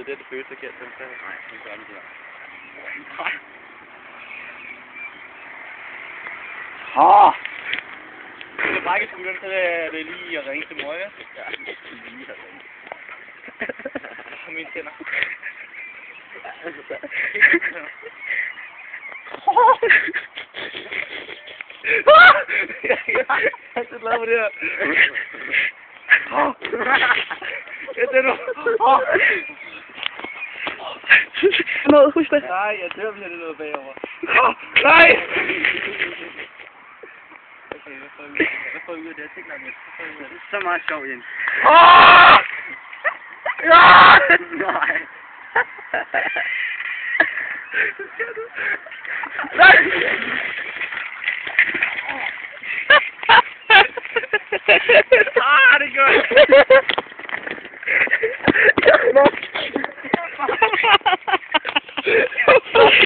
det er det føles forkert. Nej, det gør det ikke. Nej. Hvis jeg brækker skulderen, så er det lige at ringe til mor, ja? Ja, lige at ringe. Og mine tænder. Jeg er så glad for det her. Jeg er nu. Noget, husk det. Nej, jeg dør, hvis jeg er noget bagover. Nej! Okay, hvad får vi ud af det? Jeg tænker mig, hvad får vi ud af det? Så meget sjov, Jens. Ja! Nej. Hvad sker du? Nej! Det gør jeg. Ja, nok.